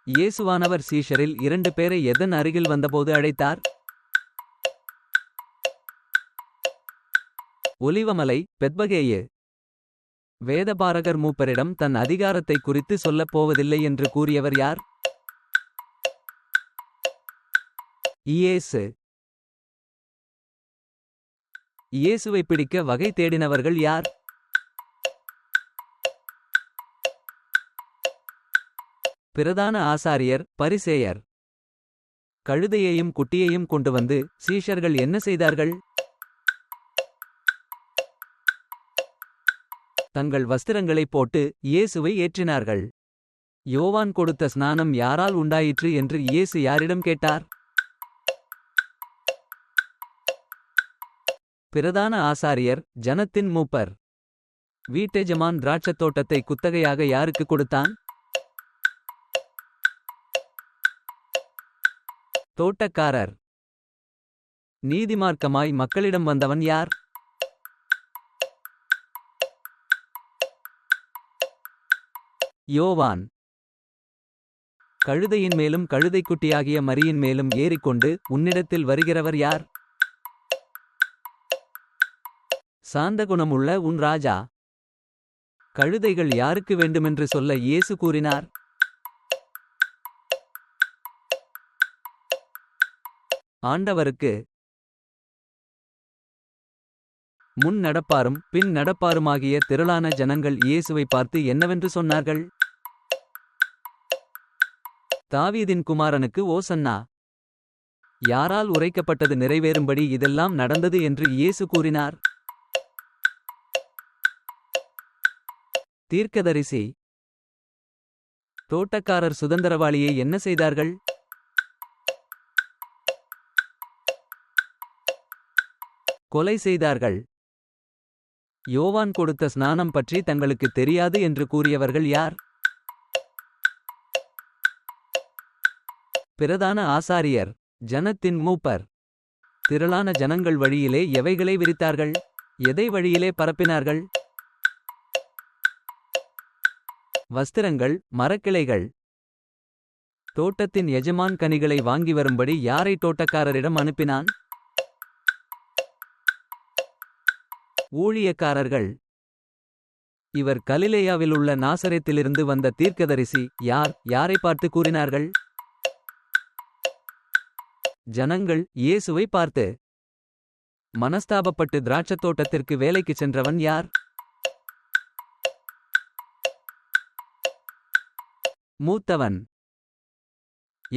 இயேசுவானவர் சீஷரில் 2 பேரை எதன் அருகில் வந்தபோது அழைத்தார்? ஒலிவமலை, பெத்பகேயு. வேதபாரகர் மூப்பரிடம் தன் அதிகாரத்தை குறித்து சொல்லப் போவதில்லை என்று கூறியவர் யார்? இயேசு. இயேசுவை பிடிக்க வகை தேடினவர்கள் யார்? பிரதான ஆசாரியர், பரிசேயர். கழுதையையும் குட்டியையும் கொண்டு வந்து சீஷர்கள் என்ன செய்தார்கள்? தங்கள் வஸ்திரங்களைப் போட்டு இயேசுவை ஏற்றினார்கள். யோவான் கொடுத்த ஸ்நானம் யாரால் உண்டாயிற்று என்று இயேசு யாரிடம் கேட்டார்? பிரதான ஆசாரியர், ஜனத்தின் மூப்பர். வீட்டெஜமான் திராட்சத் தோட்டத்தை குத்தகையாக யாருக்கு கொடுத்தான்? தோட்டக்காரர். நீதிமார்க்கமாய் மக்களிடம் வந்தவன் யார்? யோவான். கழுதையின் மேலும் கழுதைக்குட்டியாகிய மரியின் மேலும் ஏறிக்கொண்டு உன்னிடத்தில் வருகிறவர் யார்? சாந்தகுணமுள்ள உன் ராஜா. கழுதைகள் யாருக்கு வேண்டுமென்று சொல்ல இயேசு கூறினார்? ஆண்டவருக்கு. முன் நடப்பாரும் பின் நடப்பாருமாகிய திரளான ஜனங்கள் இயேசுவை பார்த்து என்னவென்று சொன்னார்கள்? தாவீதின் குமாரனுக்கு ஓசன்னா. யாரால் உரைக்கப்பட்டது நிறைவேறும்படி இதெல்லாம் நடந்தது என்று இயேசு கூறினார்? தீர்க்கதரிசி. தோட்டக்காரர் சுதந்திரவாளியை என்ன செய்தார்கள்? கொலை செய்தார்கள். யோவான் கொடுத்த ஸ்நானம் பற்றி தங்களுக்கு தெரியாது என்று கூறியவர்கள் யார்? பிரதான ஆசாரியர், ஜனத்தின் மூப்பர். திரளான ஜனங்கள் வழியிலே எவைகளை விரித்தார்கள்? எதை வழியிலே பரப்பினார்கள்? வஸ்திரங்கள், மரக்கிளைகள். தோட்டத்தின் எஜமான் கனிகளை வாங்கி வரும்படி யாரை தோட்டக்காரரிடம் அனுப்பினான்? ஊழியக்காரர்கள். இவர் கலிலேயாவில் உள்ள நாசரேத்திலிருந்து வந்த தீர்க்கதரிசி. யாரை பார்த்து கூறினார்கள்? ஜனங்கள் இயேசுவை பார்த்து. மனஸ்தாபப்பட்டு திராட்சத் தோட்டத்திற்கு வேலைக்குச் சென்றவன் யார்? மூத்தவன்.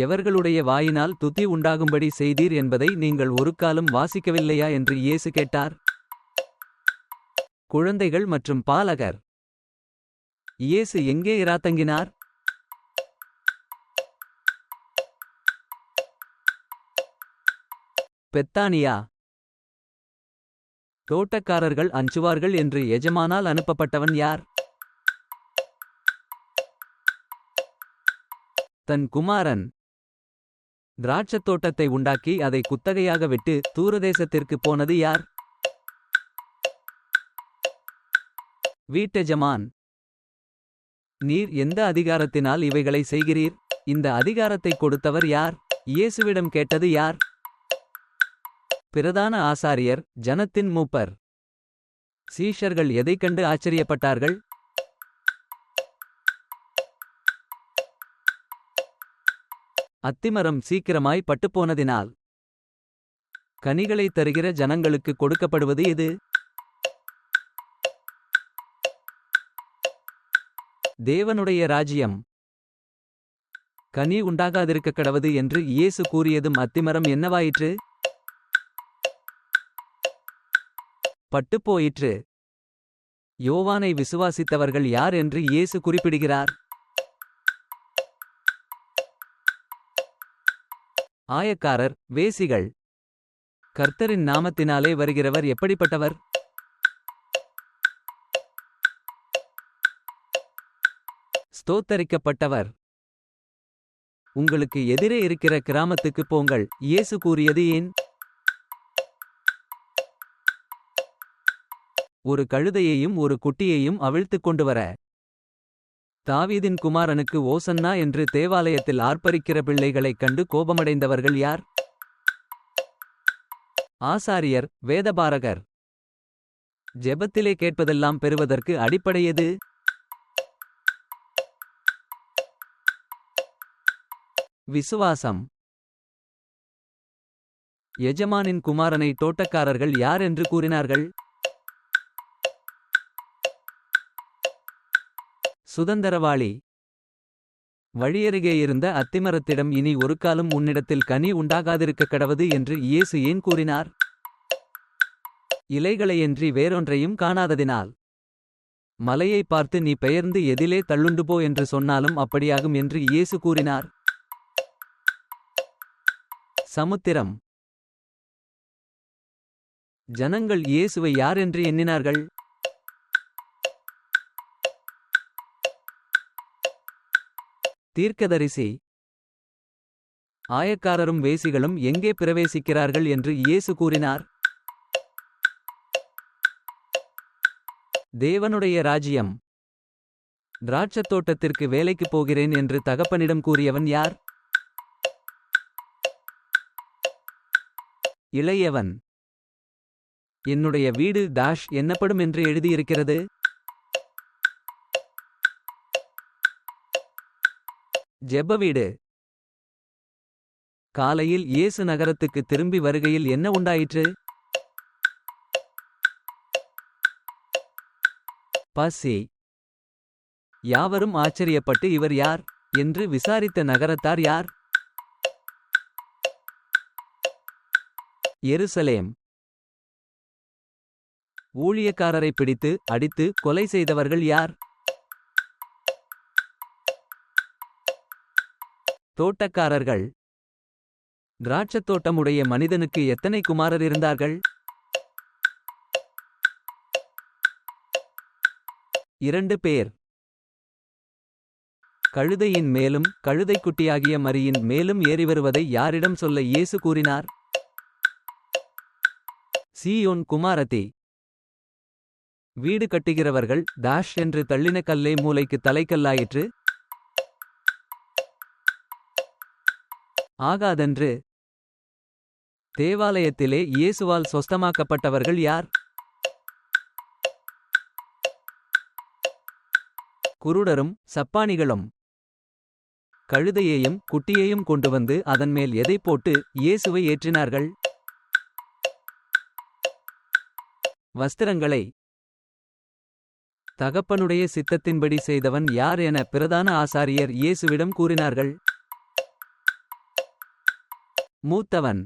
எவர்களுடைய வாயினால் துதி உண்டாகும்படி செய்தீர் என்பதை நீங்கள் ஒருக்காலும் வாசிக்கவில்லையா என்று இயேசு கேட்டார்? குழந்தைகள் மற்றும் பாலகர். இயேசு எங்கே இராத்தங்கினார்? பெத்தானியா. தோட்டக்காரர்கள் அஞ்சுவார்கள் என்று எஜமானால் அனுப்பப்பட்டவன் யார்? தன் குமாரன். திராட்சத் தோட்டத்தை உண்டாக்கி அதை குத்தகையாக விட்டு தூரதேசத்திற்கு போனது யார்? வீட்டெஜமான். நீர் எந்த அதிகாரத்தினால் இவைகளை செய்கிறீர்? இந்த அதிகாரத்தை கொடுத்தவர் யார்? இயேசுவிடம் கேட்டது யார்? பிரதான ஆசாரியர், ஜனத்தின் மூப்பர். சீஷர்கள் எதைக் கண்டு ஆச்சரியப்பட்டார்கள்? அத்திமரம் சீக்கிரமாய் பட்டுப்போனதினால். கனிகளை தருகிற ஜனங்களுக்கு கொடுக்கப்படுவது எது? தேவனுடைய ராஜ்யம். கனி உண்டாகாதிருக்கக் கடவது என்று இயேசு கூறியதும் அத்திமரம் என்னவாயிற்று? பட்டுப்போயிற்று. யோவானை விசுவாசித்தவர்கள் யார் என்று இயேசு குறிப்பிடுகிறார்? ஆயக்காரர், வேசிகள். கர்த்தரின் நாமத்தினாலே வருகிறவர் எப்படிப்பட்டவர்? ஸ்தோத்தரிக்கப்பட்டவர். உங்களுக்கு எதிரே இருக்கிற கிராமத்துக்குப் போங்கள். இயேசு கூறியது ஏன்? ஒரு கழுதையையும் ஒரு குட்டியையும் அவிழ்த்துக் கொண்டு வர. தாவீதின் குமாரனுக்கு ஓசன்னா என்று தேவாலயத்தில் ஆர்ப்பரிக்கிற பிள்ளைகளைக் கண்டு கோபமடைந்தவர்கள் யார்? ஆசாரியர், வேதபாரகர். ஜெபத்திலே கேட்பதெல்லாம் பெறுவதற்கு அடிப்படை எது? விசுவாசம். எஜமானின் குமாரனை தோட்டக்காரர்கள் யார் என்று கூறினார்கள்? சுதந்தரவாளி. வழியருகே இருந்த அத்திமரத்திடம் இனி ஒருக்காலும் உன்னிடத்தில் கனி உண்டாகாதிருக்க கடவது என்று இயேசு ஏன் கூறினார்? இலைகளையன்றி வேறொன்றையும் காணாததினால். மலையை பார்த்து நீ பெயர்ந்து எதிலே தள்ளுண்டு போ என்று சொன்னாலும் அப்படியாகும் என்று இயேசு கூறினார். சமுத்திரம். ஜனங்கள் இயேசுவை யார் என்று எண்ணினார்கள்? தீர்க்கதரிசி. ஆயக்காரரும் வேசிகளும் எங்கே பிரவேசிக்கிறார்கள் என்று இயேசு கூறினார்? தேவனுடைய ராஜ்யம். திராட்சத் தோட்டத்திற்கு வேலைக்குப் போகிறேன் என்று தகப்பனிடம் கூறியவன் யார்? இளையவன். என்னுடைய வீடு என்னப்படும் என்று எழுதியிருக்கிறது. ஜெப வீடு. காலையில் இயேசு நகரத்துக்கு திரும்பி வருகையில் என்ன உண்டாயிற்று? பசி. யாவரும் ஆச்சரியப்பட்டு இவர் யார் என்று விசாரித்த நகரத்தார் யார்? எருசலேம். ஊழியக்காரரை பிடித்து அடித்து கொலை செய்தவர்கள் யார்? தோட்டக்காரர்கள். திராட்சத் தோட்டமுடைய மனிதனுக்கு எத்தனை குமாரர் இருந்தார்கள்? 2 பேர். கழுதையின் மேலும் கழுதைக்குட்டியாகிய மரியின் மேலும் ஏறிவருவதை யாரிடம் சொல்ல இயேசு கூறினார்? சீயோன் குமாரத்தி. வீடு கட்டுகிறவர்கள் என்று தள்ளின கல்லே மூலைக்கு தலைக்கல்லாயிற்று. ஆகாதென்று. தேவாலயத்திலே இயேசுவால் சொஸ்தமாக்கப்பட்டவர்கள் யார்? குருடரும் சப்பாணிகளும். கழுதையையும் குட்டியையும் கொண்டுவந்து அதன்மேல் எதை போட்டு இயேசுவை ஏற்றினார்கள்? வஸ்திரங்களை. தகப்பனுடைய சித்தத்தின்படி செய்தவன் யார் என பிரதான ஆசாரியர் இயேசுவிடம் கூறினார்கள்? மூத்தவன்.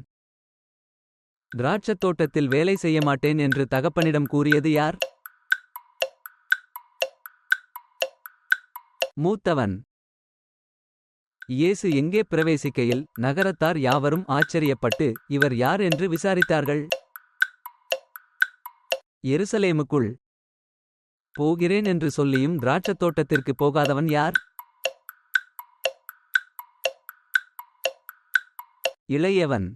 திராட்சத் தோட்டத்தில் வேலை செய்ய மாட்டேன் என்று தகப்பனிடம் கூறியது யார்? மூத்தவன். இயேசு எங்கே பிரவேசிக்கையில் நகரத்தார் யாவரும் ஆச்சரியப்பட்டு இவர் யார் என்று விசாரித்தார்கள்? எருசலேமுக்குள். போகிறேன் என்று சொல்லியும் திராட்சத் தோட்டத்திற்கு போகாதவன் யார்? இளையவன்.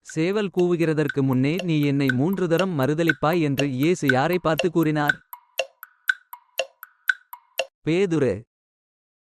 சேவல் கூவுகிறதற்கு முன்னே நீ என்னை 3 தரம் மறுதலிப்பாய் என்று இயேசு யாரை பார்த்து கூறினார்? பேதுரு.